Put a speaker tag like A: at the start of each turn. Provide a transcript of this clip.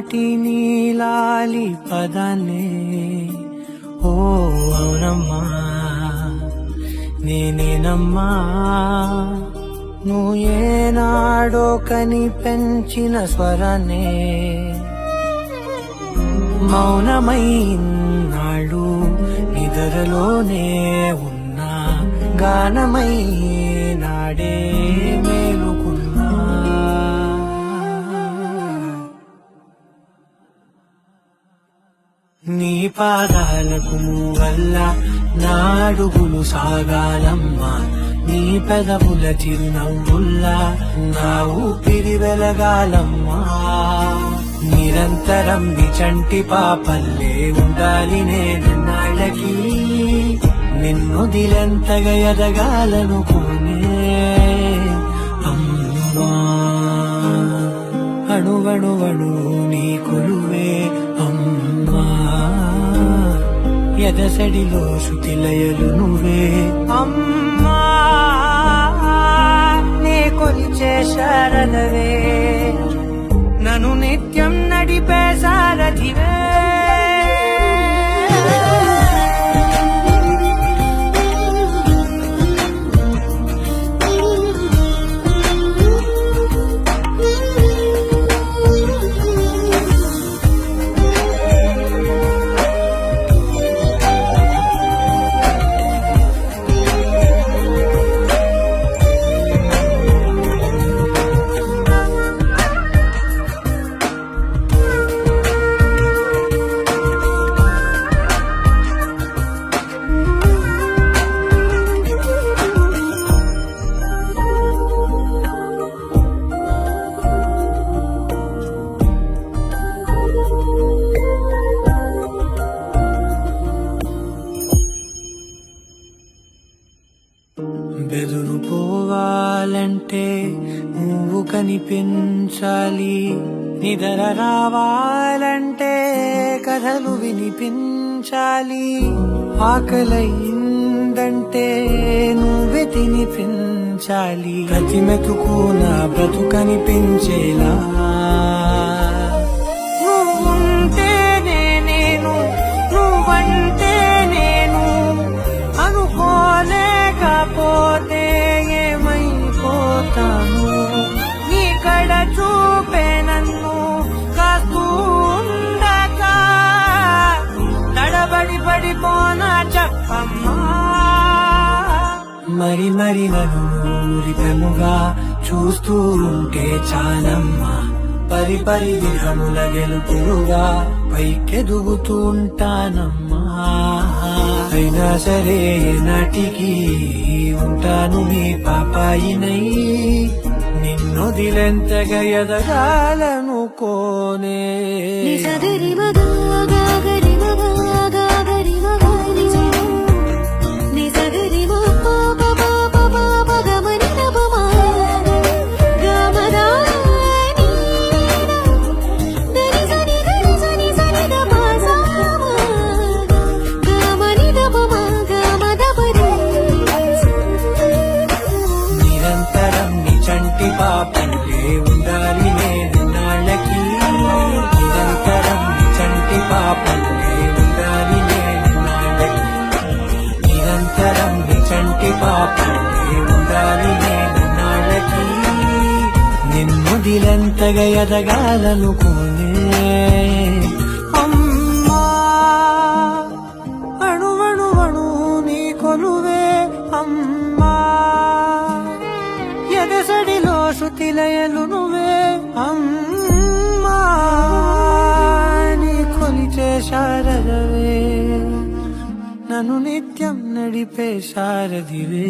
A: చిన్ననాటి నీలాలి పదాన్నే ఓ అవునమ్మా నేనేనమ్మా నువ్వు ఏనాడో కని పెంచిన స్వరాన్నే మౌనమైనాడు నిద్రలోనే ఉన్నా గానమై నాడే మేలుకున్నా నీ పాదాలకు వల్ల నా అడుగులు సాగాలమ్మా నీ పెదవుల చిరునవ్వుల్లా నా ఊపిరి వెలగాలమ్మా నిరంతరం నీ చంటి పాపల్లే ఉండాలి నేను నాళ్ళకి నిన్ను దిలెంతగా ఎదగాలనుకునే అమ్మా అణువణువణు నీ కొలువే అమ్మా ఎదసడిలో శృతిలయలు నువ్వే అమ్మా నే కొలిచే శారదవే నన్ను నిత్యం నడిపే సారథివే బెదురు పోవాలంటే నువ్వు కనిపించాలి నిద్ర రావాలంటే కథలు వినిపించాలి ఆకలైందంటే నువ్వే తినిపించాలి ప్రతి మెతుకు నా బ్రతుకనిపించేలా నువ్వుంటేనే నేను నువ్వంటే నేను అనుకోలేకపోతే ఏమైపోతాను నీ కడ చూపే నన్ను కాస్తూ ఉండక తడబడి పడిపోనా చెప్పమ్మా మరి మరి నన్ను రితముగా చూస్తూ ఉంటే చాలమ్మా పరి పరి విధముల గెలుపులుగా పైకెదుగుతూ ఉంటానమ్మా అయినా సరే నాటికి ఉంటాను నీ పాపాయినై నిన్నొదిలెంతగా ఎదగాలనుకోనే పాపల్లే ఉండాలి నేను నాళ్ళకి నిరంతరం చంటి పాపల్లే ఉండాలి నేను నాళ్ళకి నిరంతరం చంటి పాపల్లే ఉండాలి నేను నాళ్ళకి నిన్ను దిలంతగా ఎదగాలనుకోనే అమ్మా అణువణువణు నీ కొలువే అమ్మా ఎదసడిలో శృతిలయలు నువ్వే అమ్మా నీ కొలిచే శారదవే నన్ను నిత్యం నడిపే శారదివే